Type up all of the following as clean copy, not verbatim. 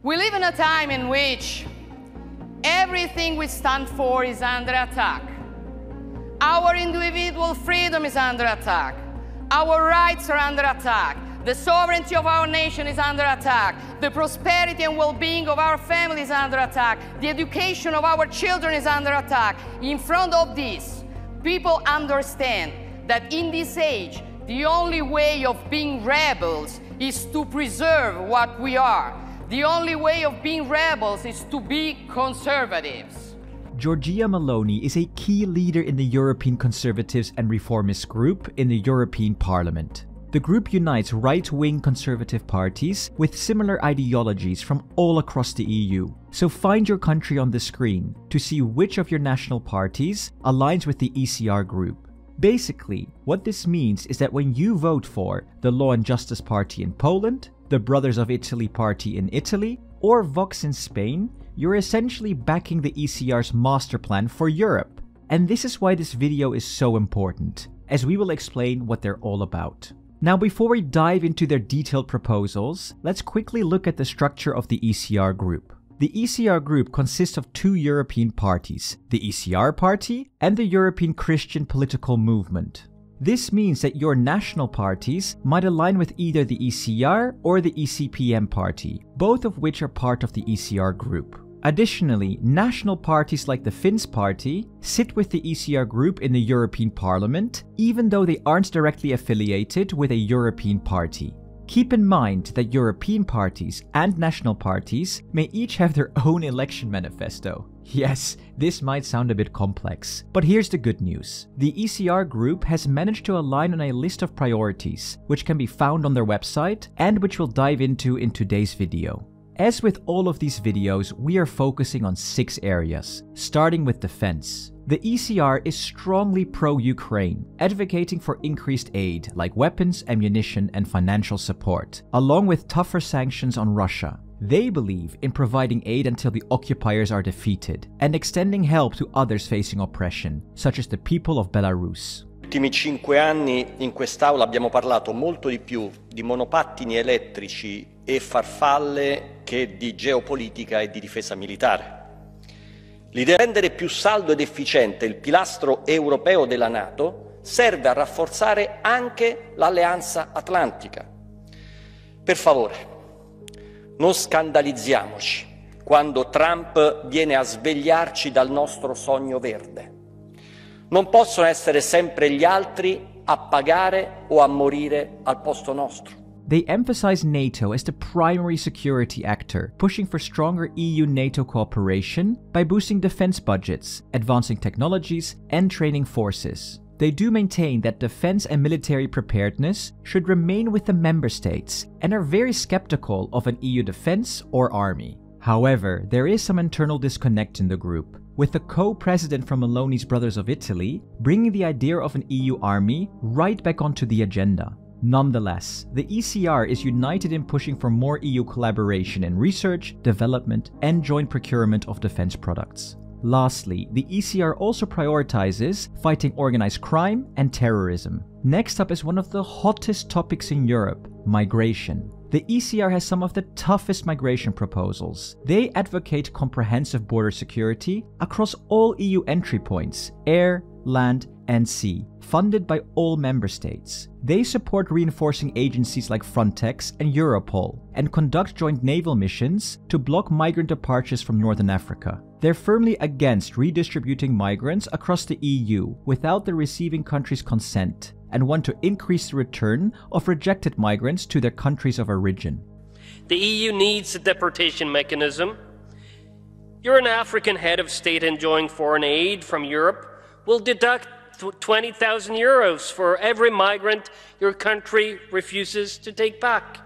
We live in a time in which everything we stand for is under attack. Our individual freedom is under attack. Our rights are under attack. The sovereignty of our nation is under attack. The prosperity and well-being of our families is under attack. The education of our children is under attack. In front of this, people understand that in this age, the only way of being rebels is to preserve what we are. The only way of being rebels is to be conservatives. Giorgia Meloni is a key leader in the European Conservatives and Reformists group in the European Parliament. The group unites right-wing conservative parties with similar ideologies from all across the EU. So find your country on the screen to see which of your national parties aligns with the ECR group. Basically, what this means is that when you vote for the Law and Justice Party in Poland, the Brothers of Italy Party in Italy, or Vox in Spain, you're essentially backing the ECR's master plan for Europe. And this is why this video is so important, as we will explain what they're all about. Now, before we dive into their detailed proposals, let's quickly look at the structure of the ECR group. The ECR group consists of two European parties, the ECR Party and the European Christian Political Movement. This means that your national parties might align with either the ECR or the ECPM party, both of which are part of the ECR group. Additionally, national parties like the Finns party sit with the ECR group in the European Parliament, even though they aren't directly affiliated with a European party. Keep in mind that European parties and national parties may each have their own election manifesto. Yes, this might sound a bit complex, but here's the good news. The ECR group has managed to align on a list of priorities, which can be found on their website and which we'll dive into in today's video. As with all of these videos, we are focusing on 6 areas, starting with defense. The ECR is strongly pro-Ukraine, advocating for increased aid like weapons, ammunition, and financial support, along with tougher sanctions on Russia. They believe in providing aid until the occupiers are defeated, and extending help to others facing oppression, such as the people of Belarus. Negli ultimi 5 anni in quest'Aula abbiamo parlato molto di più di monopattini elettrici e farfalle che di geopolitica e di difesa militare. L'idea di rendere più saldo ed efficiente il pilastro europeo della NATO serve a rafforzare anche l'alleanza atlantica. Per favore, non scandalizziamoci quando Trump viene a svegliarci dal nostro sogno verde. Non possono essere sempre gli altri a pagare o a morire al posto nostro. They emphasize NATO as the primary security actor, pushing for stronger EU-NATO cooperation by boosting defense budgets, advancing technologies, and training forces. They do maintain that defense and military preparedness should remain with the member states and are very skeptical of an EU defense or army. However, there is some internal disconnect in the group, with the co-president from Meloni's Brothers of Italy bringing the idea of an EU army right back onto the agenda. Nonetheless, the ECR is united in pushing for more EU collaboration in research, development, and joint procurement of defense products. Lastly, the ECR also prioritizes fighting organized crime and terrorism. Next up is one of the hottest topics in Europe, migration. The ECR has some of the toughest migration proposals. They advocate comprehensive border security across all EU entry points, air, land, and sea, funded by all member states. They support reinforcing agencies like Frontex and Europol, and conduct joint naval missions to block migrant departures from Northern Africa. They're firmly against redistributing migrants across the EU without the receiving country's consent, and want to increase the return of rejected migrants to their countries of origin. The EU needs a deportation mechanism. You're an African head of state enjoying foreign aid from Europe will deduct 20,000 euros for every migrant your country refuses to take back.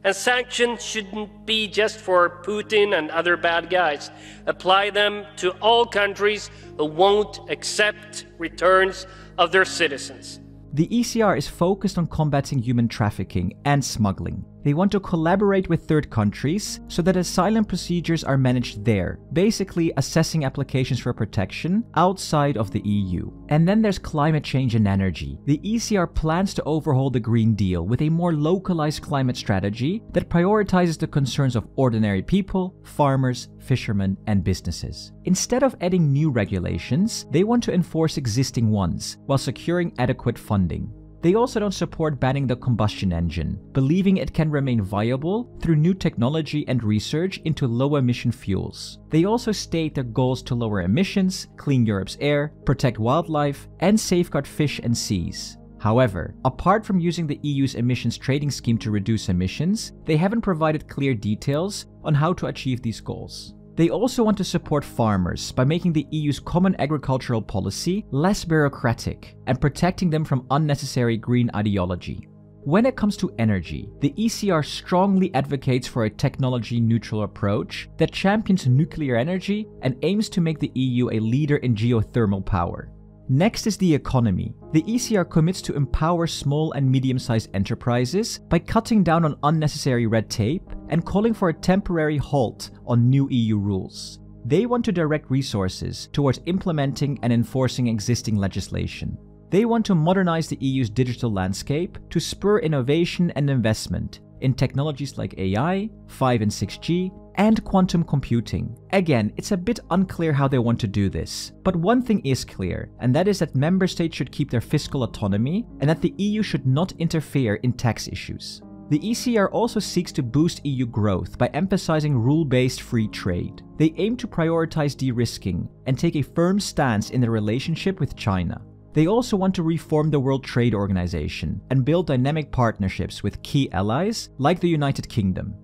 And sanctions shouldn't be just for Putin and other bad guys. Apply them to all countries who won't accept returns of their citizens. The ECR is focused on combating human trafficking and smuggling. They want to collaborate with third countries so that asylum procedures are managed there, basically assessing applications for protection outside of the EU. And then there's climate change and energy. The ECR plans to overhaul the Green Deal with a more localized climate strategy that prioritizes the concerns of ordinary people, farmers, fishermen, and businesses. Instead of adding new regulations, they want to enforce existing ones while securing adequate funding. They also don't support banning the combustion engine, believing it can remain viable through new technology and research into low-emission fuels. They also state their goals to lower emissions, clean Europe's air, protect wildlife, and safeguard fish and seas. However, apart from using the EU's emissions trading scheme to reduce emissions, they haven't provided clear details on how to achieve these goals. They also want to support farmers by making the EU's common agricultural policy less bureaucratic and protecting them from unnecessary green ideology. When it comes to energy, the ECR strongly advocates for a technology-neutral approach that champions nuclear energy and aims to make the EU a leader in geothermal power. Next is the economy. The ECR commits to empower small and medium-sized enterprises by cutting down on unnecessary red tape and calling for a temporary halt on new EU rules. They want to direct resources towards implementing and enforcing existing legislation. They want to modernize the EU's digital landscape to spur innovation and investment in technologies like AI, 5 and 6G, and quantum computing. Again, it's a bit unclear how they want to do this, but one thing is clear, and that is that member states should keep their fiscal autonomy and that the EU should not interfere in tax issues. The ECR also seeks to boost EU growth by emphasizing rule-based free trade. They aim to prioritize de-risking and take a firm stance in their relationship with China. They also want to reform the World Trade Organization and build dynamic partnerships with key allies like the United Kingdom.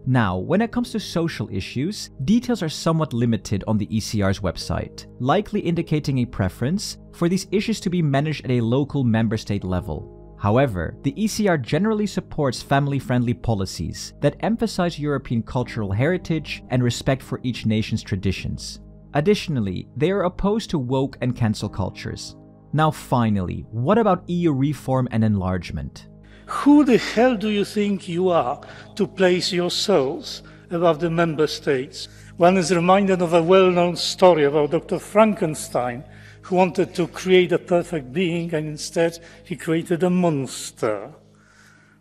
Now, when it comes to social issues, details are somewhat limited on the ECR's website, likely indicating a preference for these issues to be managed at a local member state level. However, the ECR generally supports family-friendly policies that emphasize European cultural heritage and respect for each nation's traditions. Additionally, they are opposed to woke and cancel cultures. Now finally, what about EU reform and enlargement? Who the hell do you think you are to place yourselves above the member states? One is reminded of a well-known story about Dr. Frankenstein, who wanted to create a perfect being and instead he created a monster.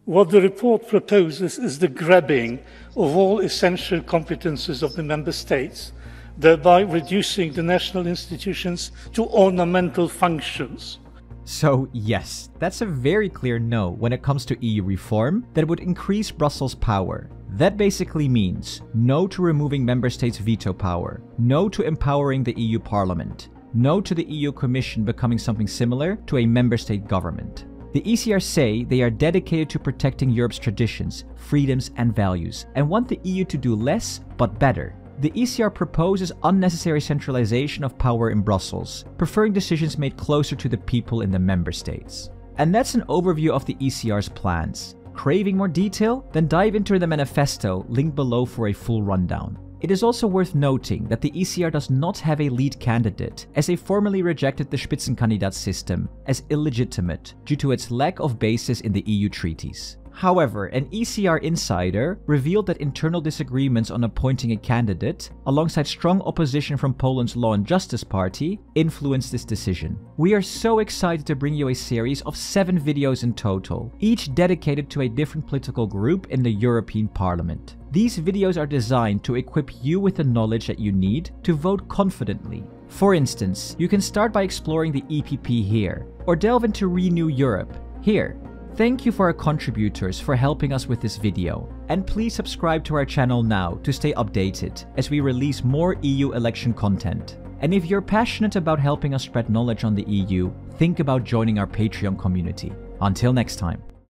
What the report proposes is the grabbing of all essential competences of the member states, thereby reducing the national institutions to ornamental functions. So yes, that's a very clear no when it comes to EU reform that would increase Brussels' power. That basically means no to removing member states' veto power, no to empowering the EU Parliament, no to the EU Commission becoming something similar to a member state government. The ECR say they are dedicated to protecting Europe's traditions, freedoms and values, and want the EU to do less but better. The ECR proposes unnecessary centralization of power in Brussels, preferring decisions made closer to the people in the member states. And that's an overview of the ECR's plans. Craving more detail? Then dive into the manifesto linked below for a full rundown. It is also worth noting that the ECR does not have a lead candidate, as they formally rejected the Spitzenkandidat system as illegitimate due to its lack of basis in the EU treaties. However, an ECR insider revealed that internal disagreements on appointing a candidate, alongside strong opposition from Poland's Law and Justice Party, influenced this decision. We are so excited to bring you a series of 7 videos in total, each dedicated to a different political group in the European Parliament. These videos are designed to equip you with the knowledge that you need to vote confidently. For instance, you can start by exploring the EPP here, or delve into Renew Europe here. Thank you for our contributors for helping us with this video, and please subscribe to our channel now to stay updated as we release more EU election content. And if you're passionate about helping us spread knowledge on the EU, think about joining our Patreon community. Until next time.